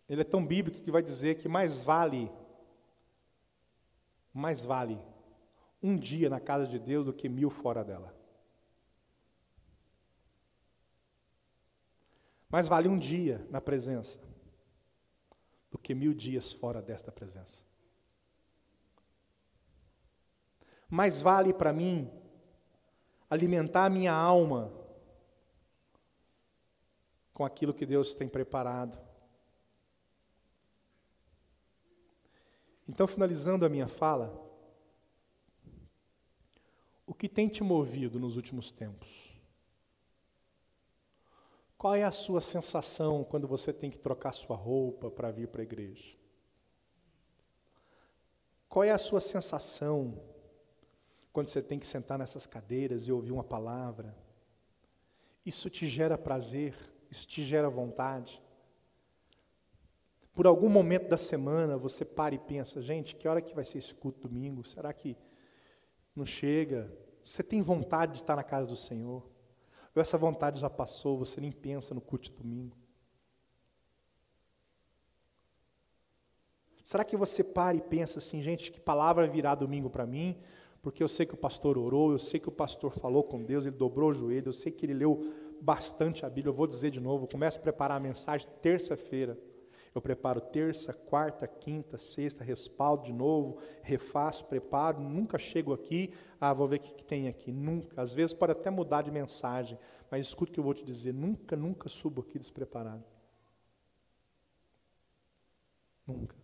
ele é tão bíblico que vai dizer que mais vale um dia na casa de Deus do que 1000 fora dela. Mais vale um dia na presença do que 1000 dias fora desta presença. Mais vale para mim alimentar a minha alma com aquilo que Deus tem preparado. Então, finalizando a minha fala, o que tem te movido nos últimos tempos? Qual é a sua sensação quando você tem que trocar sua roupa para vir para a igreja? Qual é a sua sensação quando você tem que sentar nessas cadeiras e ouvir uma palavra? Isso te gera prazer? Isso te gera vontade? Por algum momento da semana você para e pensa, gente, que hora que vai ser esse culto domingo? Será que não chega? Você tem vontade de estar na casa do Senhor? Ou essa vontade já passou, você nem pensa no culto de domingo? Será que você para e pensa assim, gente, que palavra virá domingo para mim? Porque eu sei que o pastor orou, eu sei que o pastor falou com Deus, ele dobrou o joelho, eu sei que ele leu bastante a Bíblia. Eu vou dizer de novo, eu começo a preparar a mensagem terça-feira. Eu preparo terça, quarta, quinta, sexta, respaldo de novo, refaço, preparo, nunca chego aqui, vou ver o que tem aqui, nunca. Às vezes pode até mudar de mensagem, mas escuta o que eu vou te dizer, nunca subo aqui despreparado. Nunca.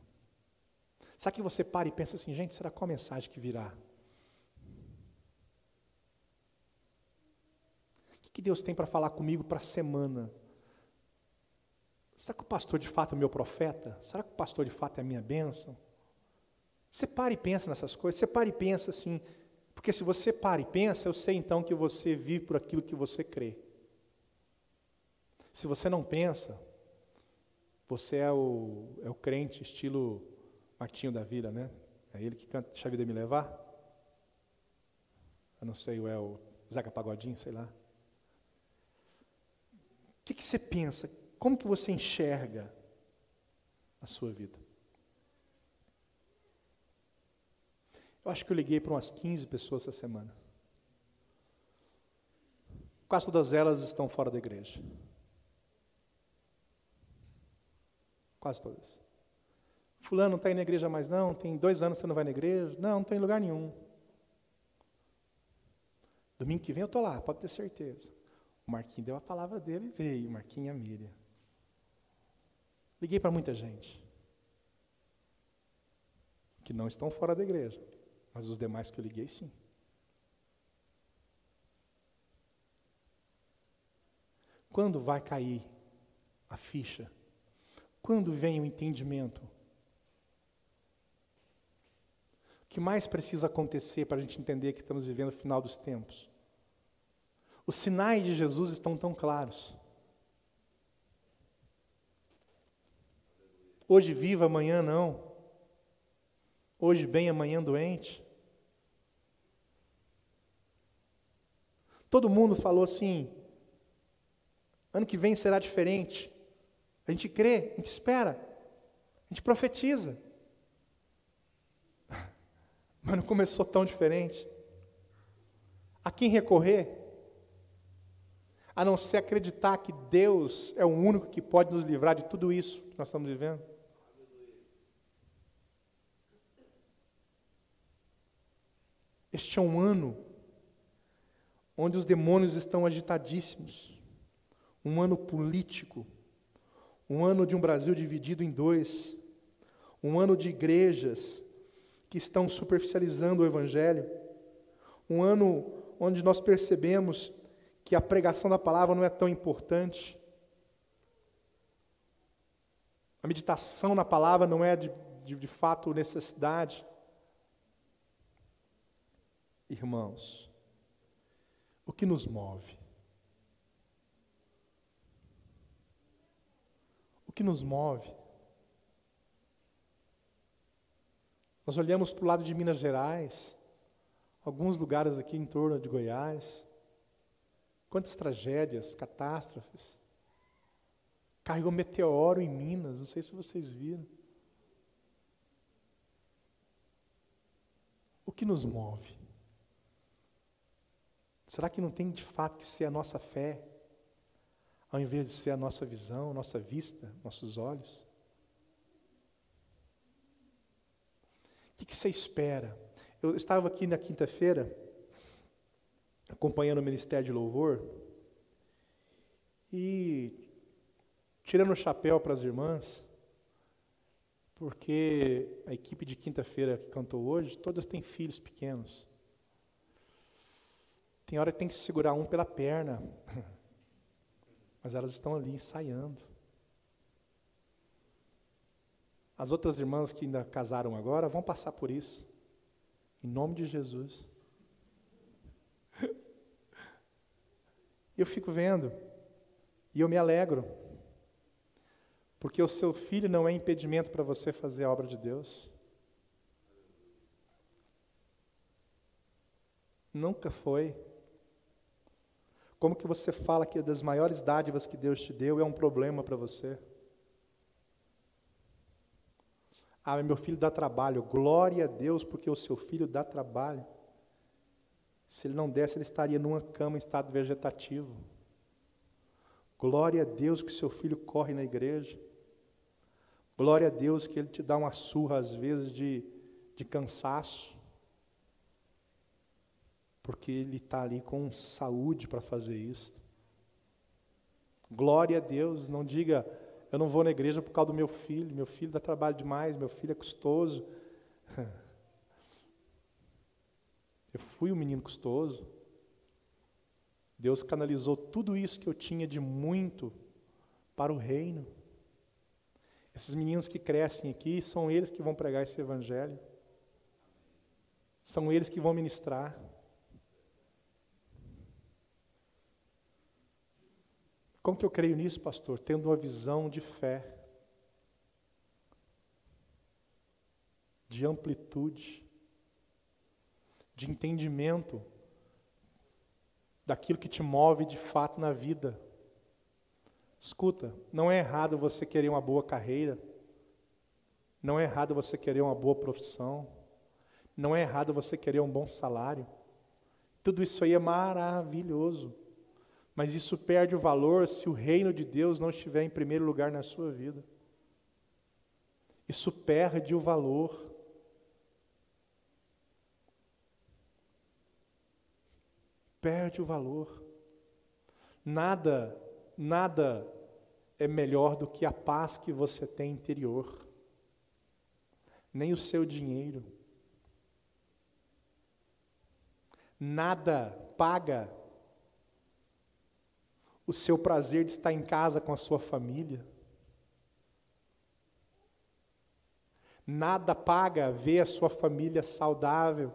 Sabe que você para e pensa assim, gente, será qual mensagem que virá? O que Deus tem para falar comigo para a semana? Será que o pastor de fato é o meu profeta? Será que o pastor de fato é a minha bênção? Você para e pensa nessas coisas, você para e pensa assim, porque se você para e pensa, eu sei então que você vive por aquilo que você crê. Se você não pensa, você é o crente estilo Martinho da Vila, né? É ele que canta Deixa a Vida Me Levar? Eu não sei, é o Zeca Pagodinho, sei lá. O que você pensa? Como que você enxerga a sua vida? Eu acho que eu liguei para umas 15 pessoas essa semana. Quase todas elas estão fora da igreja. Quase todas. Fulano não está indo na igreja mais não? Tem 2 anos que você não vai na igreja? Não estou em lugar nenhum. Domingo que vem eu estou lá, pode ter certeza. O Marquinhos deu a palavra dele e veio, o Marquinhos e a Miriam. Liguei para muita gente que não estão fora da igreja, mas os demais que eu liguei, sim. Quando vai cair a ficha? Quando vem o entendimento? que mais precisa acontecer para a gente entender que estamos vivendo o final dos tempos? Os sinais de Jesus estão tão claros. Hoje vivo, amanhã não. Hoje bem, amanhã doente. Todo mundo falou assim, ano que vem será diferente. A gente crê, a gente espera, a gente profetiza. Mas não começou tão diferente. A quem recorrer? A não ser acreditar que Deus é o único que pode nos livrar de tudo isso que nós estamos vivendo. Este é um ano onde os demônios estão agitadíssimos. Um ano político. Um ano de um Brasil dividido em dois. Um ano de igrejas que estão superficializando o Evangelho. Um ano onde nós percebemos que a pregação da palavra não é tão importante. A meditação na palavra não é de fato necessidade. Irmãos, o que nos move? O que nos move? Nós olhamos para o lado de Minas Gerais, alguns lugares aqui em torno de Goiás. Quantas tragédias, catástrofes. Caiu um meteoro em Minas, não sei se vocês viram. O que nos move? Será que não tem de fato que ser a nossa fé, ao invés de ser a nossa visão, nossa vista, nossos olhos? O que você espera? Eu estava aqui na quinta-feira, acompanhando o Ministério de Louvor, e tirando o chapéu para as irmãs, porque a equipe de quinta-feira que cantou hoje, todas têm filhos pequenos. Tem hora que tem que segurar um pela perna, mas elas estão ali ensaiando. As outras irmãs que ainda casaram agora vão passar por isso, em nome de Jesus. Eu fico vendo, e eu me alegro, porque o seu filho não é impedimento para você fazer a obra de Deus. Nunca foi. Como que você fala que das maiores dádivas que Deus te deu é um problema para você? Ah, meu filho dá trabalho. Glória a Deus, porque o seu filho dá trabalho. Se ele não desse, ele estaria numa cama em estado vegetativo. Glória a Deus que seu filho corre na igreja. Glória a Deus que ele te dá uma surra, às vezes, de cansaço. Porque ele está ali com saúde para fazer isso. Glória a Deus, não diga, eu não vou na igreja por causa do meu filho dá trabalho demais, meu filho é custoso. Eu fui um menino custoso. Deus canalizou tudo isso que eu tinha de muito para o reino. Esses meninos que crescem aqui, são eles que vão pregar esse evangelho. São eles que vão ministrar. Como que eu creio nisso, pastor? Tendo uma visão de fé, de amplitude, de entendimento daquilo que te move de fato na vida. Escuta, não é errado você querer uma boa carreira, não é errado você querer uma boa profissão, não é errado você querer um bom salário. Tudo isso aí é maravilhoso. Mas isso perde o valor se o reino de Deus não estiver em primeiro lugar na sua vida. Isso perde o valor. Perde o valor. Nada é melhor do que a paz que você tem interior. Nem o seu dinheiro. Nada paga o seu prazer de estar em casa com a sua família. Nada paga ver a sua família saudável,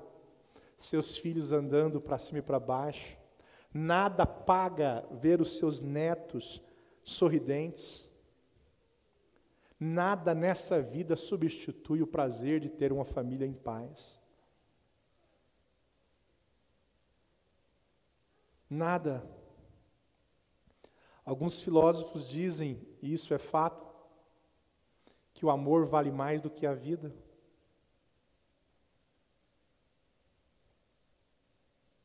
seus filhos andando para cima e para baixo. Nada paga ver os seus netos sorridentes. Nada nessa vida substitui o prazer de ter uma família em paz. Nada. Alguns filósofos dizem, e isso é fato, que o amor vale mais do que a vida.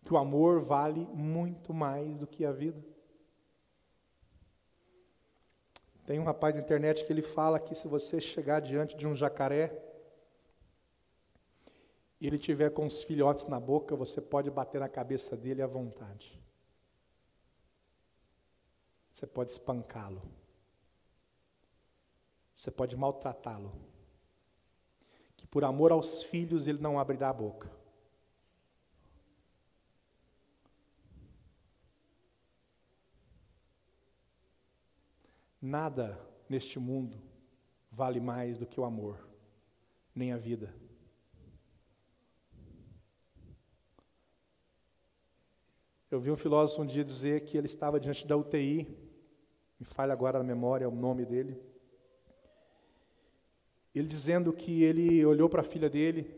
Que o amor vale muito mais do que a vida. Tem um rapaz na internet que ele fala que se você chegar diante de um jacaré e ele tiver com os filhotes na boca, você pode bater na cabeça dele à vontade. Você pode espancá-lo. Você pode maltratá-lo. Que por amor aos filhos ele não abrirá a boca. Nada neste mundo vale mais do que o amor, nem a vida. Eu vi um filósofo um dia dizer que ele estava diante da UTI, me falha agora a memória o nome dele. Ele dizendo que ele olhou para a filha dele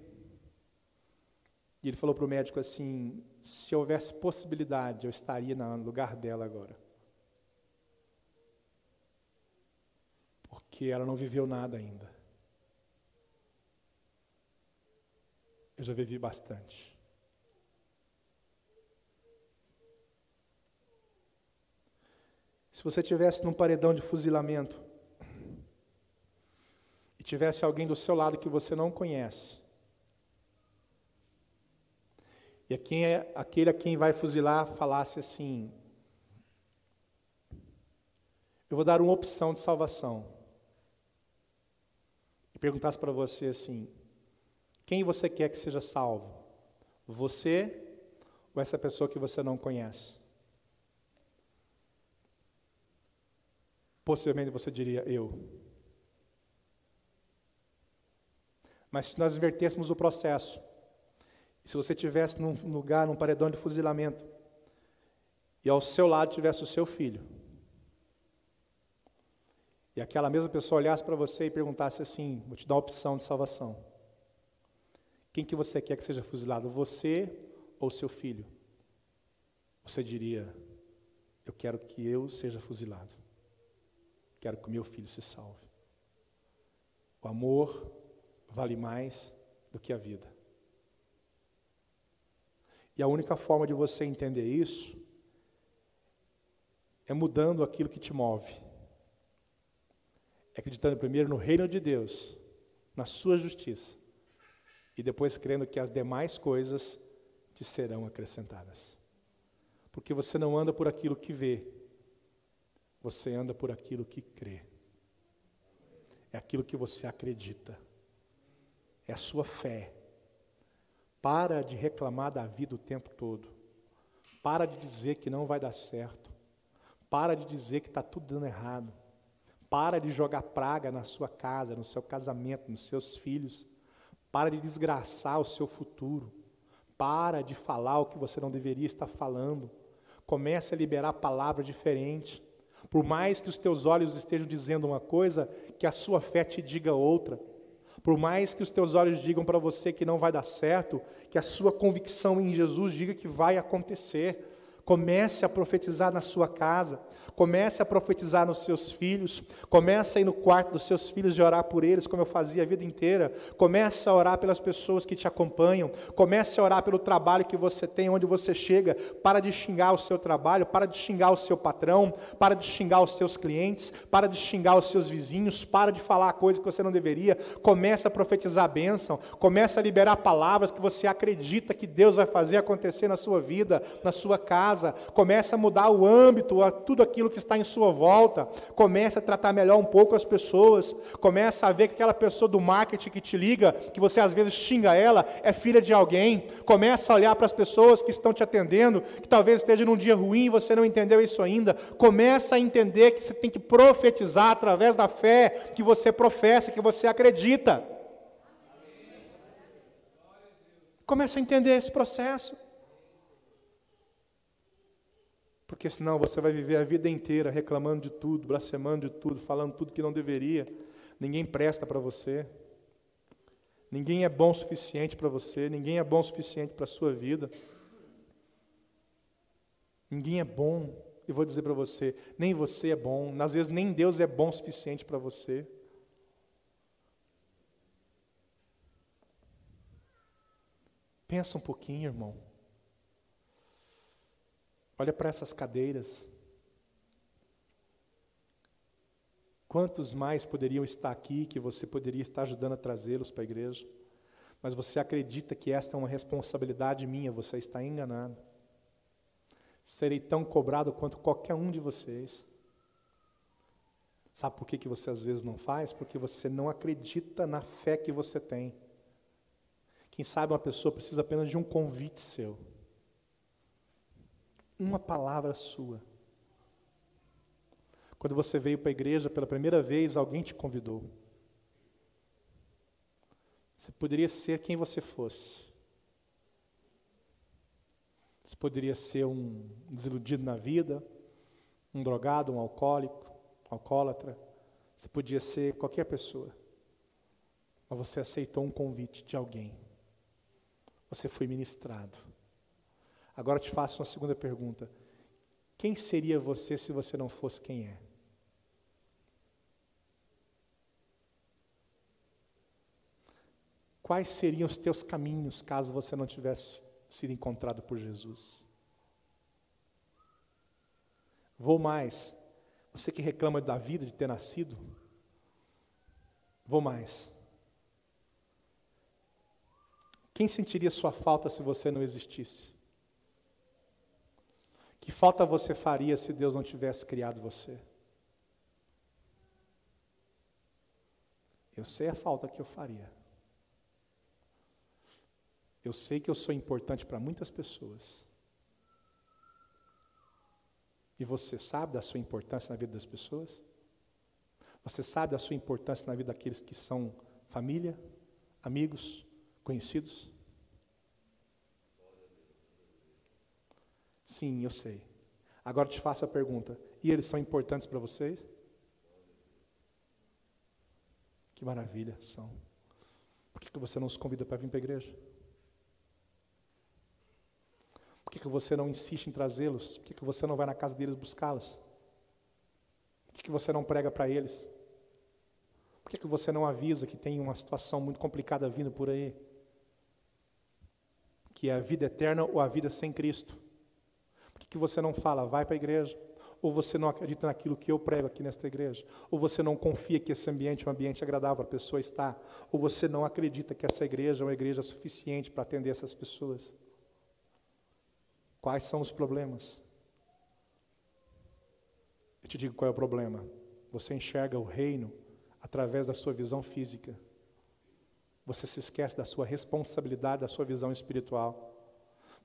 e ele falou para o médico assim: se houvesse possibilidade, eu estaria no lugar dela agora. Porque ela não viveu nada ainda. Eu já vivi bastante. Se você estivesse num paredão de fuzilamento e tivesse alguém do seu lado que você não conhece, e aquele a quem vai fuzilar falasse assim: eu vou dar uma opção de salvação, e perguntasse para você assim: quem você quer que seja salvo? Você ou essa pessoa que você não conhece? Possivelmente você diria: eu. Mas se nós invertêssemos o processo, se você estivesse num lugar, num paredão de fuzilamento, e ao seu lado tivesse o seu filho, e aquela mesma pessoa olhasse para você e perguntasse assim: vou te dar uma opção de salvação. Quem que você quer que seja fuzilado, você ou seu filho? Você diria: eu quero que eu seja fuzilado. Quero que o meu filho se salve. O amor vale mais do que a vida. E a única forma de você entender isso é mudando aquilo que te move. É acreditando primeiro no reino de Deus, na sua justiça, e depois crendo que as demais coisas te serão acrescentadas. Porque você não anda por aquilo que vê, você anda por aquilo que crê. É aquilo que você acredita. É a sua fé. Para de reclamar da vida o tempo todo. Para de dizer que não vai dar certo. Para de dizer que está tudo dando errado. Para de jogar praga na sua casa, no seu casamento, nos seus filhos. Para de desgraçar o seu futuro. Para de falar o que você não deveria estar falando. Comece a liberar palavras diferentes. Por mais que os teus olhos estejam dizendo uma coisa, que a sua fé te diga outra. Por mais que os teus olhos digam para você que não vai dar certo, que a sua convicção em Jesus diga que vai acontecer. Comece a profetizar na sua casa, comece a profetizar nos seus filhos, comece a ir no quarto dos seus filhos e orar por eles, como eu fazia a vida inteira. Comece a orar pelas pessoas que te acompanham, comece a orar pelo trabalho que você tem, onde você chega. Para de xingar o seu trabalho, para de xingar o seu patrão, para de xingar os seus clientes, para de xingar os seus vizinhos, para de falar coisas que você não deveria. Comece a profetizar a bênção, comece a liberar palavras que você acredita que Deus vai fazer acontecer na sua vida, na sua casa. Comece a mudar o âmbito, tudo aquilo que está em sua volta. Comece a tratar melhor um pouco as pessoas. Comece a ver que aquela pessoa do marketing que te liga, que você às vezes xinga ela, é filha de alguém. Comece a olhar para as pessoas que estão te atendendo, que talvez esteja num dia ruim e você não entendeu isso ainda. Comece a entender que você tem que profetizar através da fé que você professa, que você acredita. comece a entender esse processo. Porque senão você vai viver a vida inteira reclamando de tudo, blasfemando de tudo, falando tudo que não deveria. Ninguém presta para você. Ninguém é bom o suficiente para você. Ninguém é bom o suficiente para a sua vida. Ninguém é bom. Eu vou dizer para você, nem você é bom. Às vezes nem Deus é bom o suficiente para você. Pensa um pouquinho, irmão. Olha para essas cadeiras. Quantos mais poderiam estar aqui que você poderia estar ajudando a trazê-los para a igreja? Mas você acredita que esta é uma responsabilidade minha, você está enganado. Serei tão cobrado quanto qualquer um de vocês. Sabe por que você às vezes não faz? Porque você não acredita na fé que você tem. Quem sabe uma pessoa precisa apenas de um convite seu. Uma palavra sua. Quando você veio para a igreja pela primeira vez, alguém te convidou. Você poderia ser quem você fosse. Você poderia ser um desiludido na vida, um drogado, um alcoólico, alcoólatra. Você podia ser qualquer pessoa. Mas você aceitou um convite de alguém. Você foi ministrado. Agora eu te faço uma segunda pergunta. Quem seria você se você não fosse quem é? Quais seriam os teus caminhos caso você não tivesse sido encontrado por Jesus? Vou mais. Você que reclama da vida, de ter nascido. Vou mais. Quem sentiria sua falta se você não existisse? Que falta você faria se Deus não tivesse criado você? Eu sei a falta que eu faria. Eu sei que eu sou importante para muitas pessoas. E você sabe da sua importância na vida das pessoas? Você sabe da sua importância na vida daqueles que são família, amigos, conhecidos? Sim, eu sei. Agora te faço a pergunta. E eles são importantes para vocês? Que maravilha, são. Por que você não os convida para vir para a igreja? Por que você não insiste em trazê-los? Por que você não vai na casa deles buscá-los? Por que você não prega para eles? Por que você não avisa que tem uma situação muito complicada vindo por aí? Que é a vida eterna ou a vida sem Cristo? Por que você não fala, vai para a igreja? Ou você não acredita naquilo que eu prego aqui nesta igreja? Ou você não confia que esse ambiente é um ambiente agradável para a pessoa estar? Ou você não acredita que essa igreja é uma igreja suficiente para atender essas pessoas? Quais são os problemas? Eu te digo qual é o problema. Você enxerga o reino através da sua visão física. Você se esquece da sua responsabilidade, da sua visão espiritual.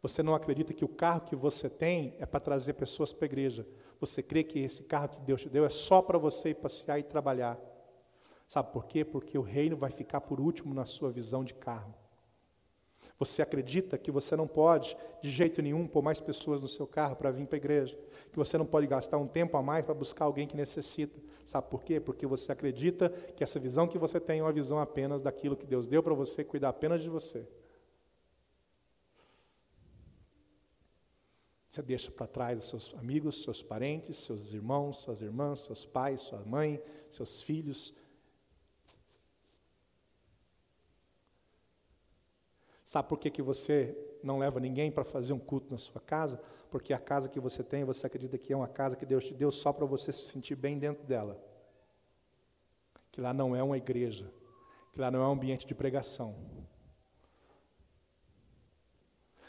Você não acredita que o carro que você tem é para trazer pessoas para a igreja. Você crê que esse carro que Deus te deu é só para você ir passear e trabalhar. Sabe por quê? Porque o reino vai ficar por último na sua visão de carro. Você acredita que você não pode, de jeito nenhum, pôr mais pessoas no seu carro para vir para a igreja. Que você não pode gastar um tempo a mais para buscar alguém que necessita. Sabe por quê? Porque você acredita que essa visão que você tem é uma visão apenas daquilo que Deus deu para você, cuidar apenas de você. Você deixa para trás os seus amigos, seus parentes, seus irmãos, suas irmãs, seus pais, sua mãe, seus filhos. Sabe por que você não leva ninguém para fazer um culto na sua casa? Porque a casa que você tem, você acredita que é uma casa que Deus te deu só para você se sentir bem dentro dela. Que lá não é uma igreja, que lá não é um ambiente de pregação.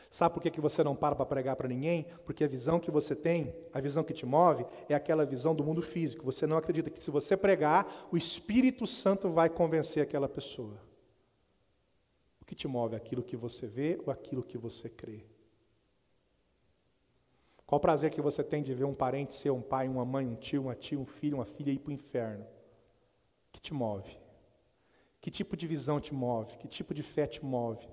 Sabe por que você não para pregar para ninguém? Porque a visão que você tem, a visão que te move, é aquela visão do mundo físico. Você não acredita que se você pregar, o Espírito Santo vai convencer aquela pessoa. O que te move? Aquilo que você vê ou aquilo que você crê? Qual o prazer que você tem de ver um parente seu, um pai, uma mãe, um tio, uma tia, um filho, uma filha ir para o inferno? O que te move? Que tipo de visão te move? Que tipo de fé te move?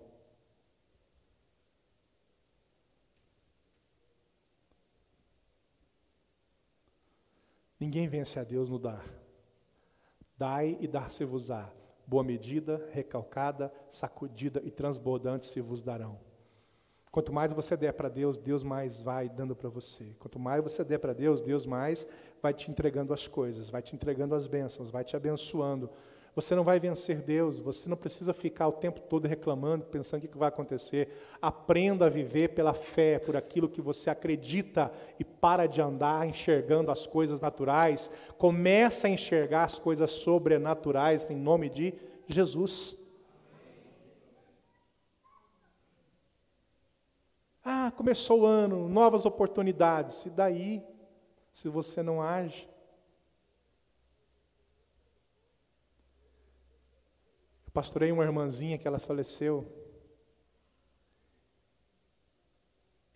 Ninguém vence a Deus no dar. Dai e dar-se-vos-á. Boa medida, recalcada, sacudida e transbordante se vos darão. Quanto mais você der para Deus, Deus mais vai dando para você. Quanto mais você der para Deus, Deus mais vai te entregando as coisas, vai te entregando as bênçãos, vai te abençoando. Você não vai vencer Deus, você não precisa ficar o tempo todo reclamando, pensando o que vai acontecer. Aprenda a viver pela fé, por aquilo que você acredita e para de andar enxergando as coisas naturais. Comece a enxergar as coisas sobrenaturais em nome de Jesus. Ah, começou o ano, novas oportunidades. E daí, se você não age? Eu pastorei uma irmãzinha que ela faleceu.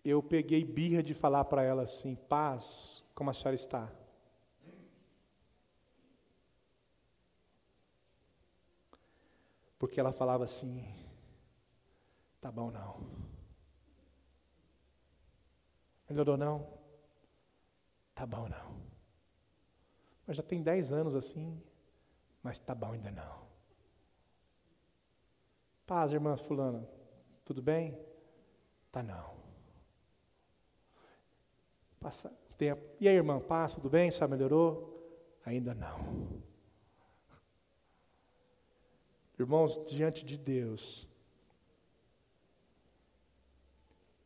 Eu peguei birra de falar para ela assim: paz, como a senhora está? Porque ela falava assim: tá bom não. Melhorou não? Tá bom não. Mas já tem 10 anos assim, mas tá bom ainda não. Paz, irmã fulana, tudo bem? Tá não. Passa tempo. E aí, irmã, paz, tudo bem? Só melhorou? Ainda não. Irmãos, diante de Deus,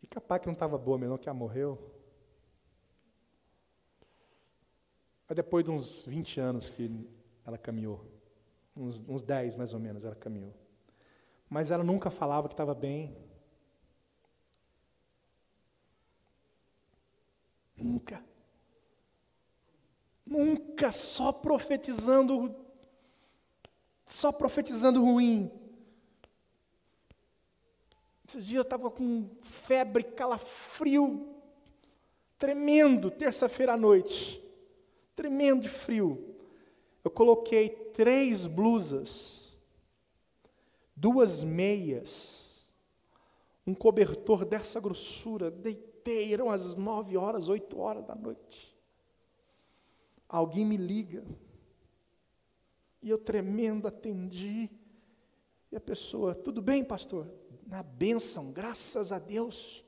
e capaz que não estava boa mesmo, que ela morreu. Mas depois de uns 20 anos que ela caminhou, uns 10 mais ou menos ela caminhou. Mas ela nunca falava que estava bem. Nunca. Nunca, só profetizando ruim. Esses dias eu estava com febre, calafrio, tremendo, terça-feira à noite, tremendo de frio. Eu coloquei 3 blusas, 2 meias, um cobertor dessa grossura, deitei, eram as 9 horas, 8 horas da noite. Alguém me liga, e eu tremendo atendi, e a pessoa: tudo bem, pastor? Na bênção, graças a Deus.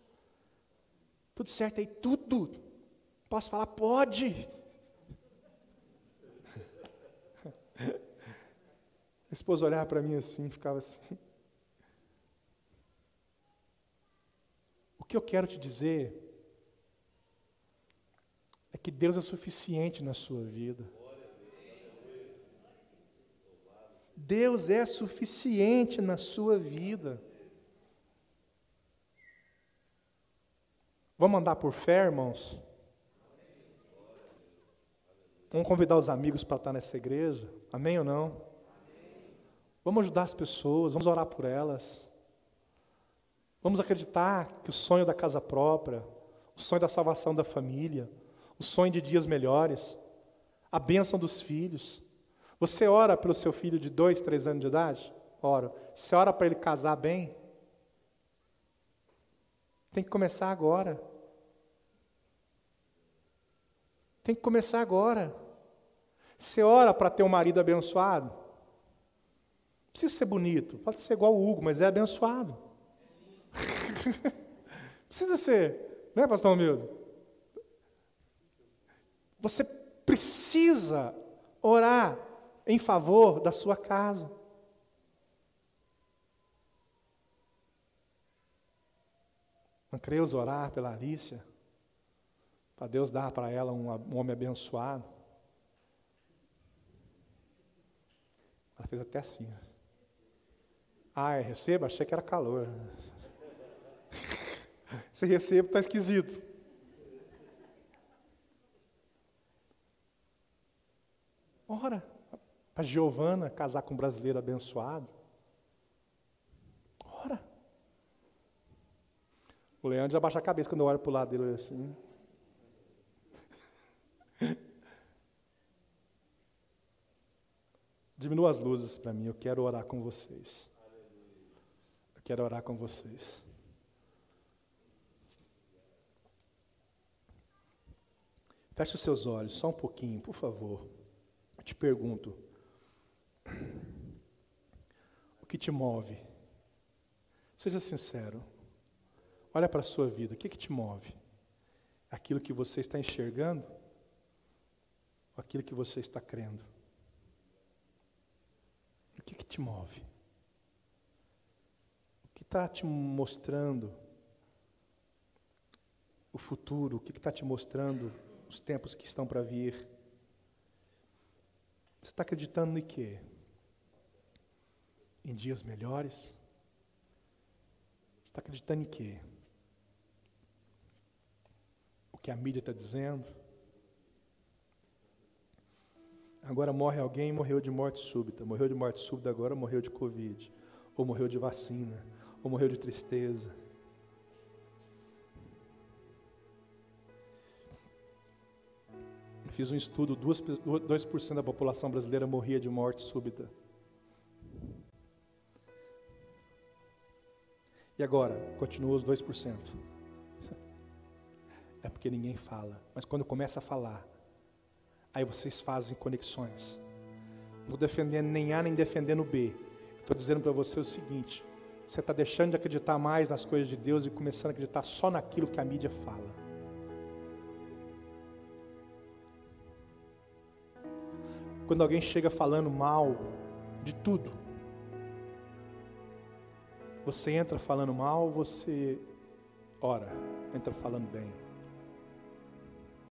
Tudo certo aí? Tudo. Posso falar? Pode. A esposa olhava para mim assim, ficava assim. O que eu quero te dizer é que Deus é suficiente na sua vida. Deus é suficiente na sua vida. Vamos andar por fé, irmãos? Vamos convidar os amigos para estar nessa igreja? Amém ou não? Vamos ajudar as pessoas, vamos orar por elas. Vamos acreditar que o sonho da casa própria, o sonho da salvação da família, o sonho de dias melhores, a bênção dos filhos. Você ora pelo seu filho de 2, 3 anos de idade? Ora. Você ora para ele casar bem? Tem que começar agora. Tem que começar agora. Você ora para ter um marido abençoado? Não precisa ser bonito, pode ser igual o Hugo, mas é abençoado. Precisa ser, né, pastor Humildo? Você precisa orar em favor da sua casa. Não creus orar pela Alicia, para Deus dar para ela um homem abençoado. Ela fez até assim. Ah, receba? Achei que era calor. Se recebo, está esquisito. Ora, para Giovana casar com um brasileiro abençoado. Ora. O Leandro já baixa a cabeça quando eu olho para o lado dele assim. Diminua as luzes para mim, eu quero orar com vocês. Eu quero orar com vocês. Feche os seus olhos, só um pouquinho, por favor. Eu te pergunto, o que te move? Seja sincero. Olha para a sua vida, o que te move? Aquilo que você está enxergando? Ou aquilo que você está crendo? O que te move? O que está te mostrando o futuro? O que está te mostrando os tempos que estão para vir? Você está acreditando em quê? Em dias melhores? Você está acreditando em quê? O que a mídia está dizendo? Agora morre alguém, morreu de morte súbita. Morreu de morte súbita agora, morreu de Covid. Ou morreu de vacina. Ou morreu de tristeza. Eu fiz um estudo, 2% da população brasileira morria de morte súbita. E agora, continua os 2%. É porque ninguém fala. Mas quando começa a falar, aí vocês fazem conexões. Não estou defendendo nem A, nem defendendo B. Estou dizendo para você o seguinte: você está deixando de acreditar mais nas coisas de Deus e começando a acreditar só naquilo que a mídia fala. Quando alguém chega falando mal de tudo, você entra falando mal, você ora, entra falando bem.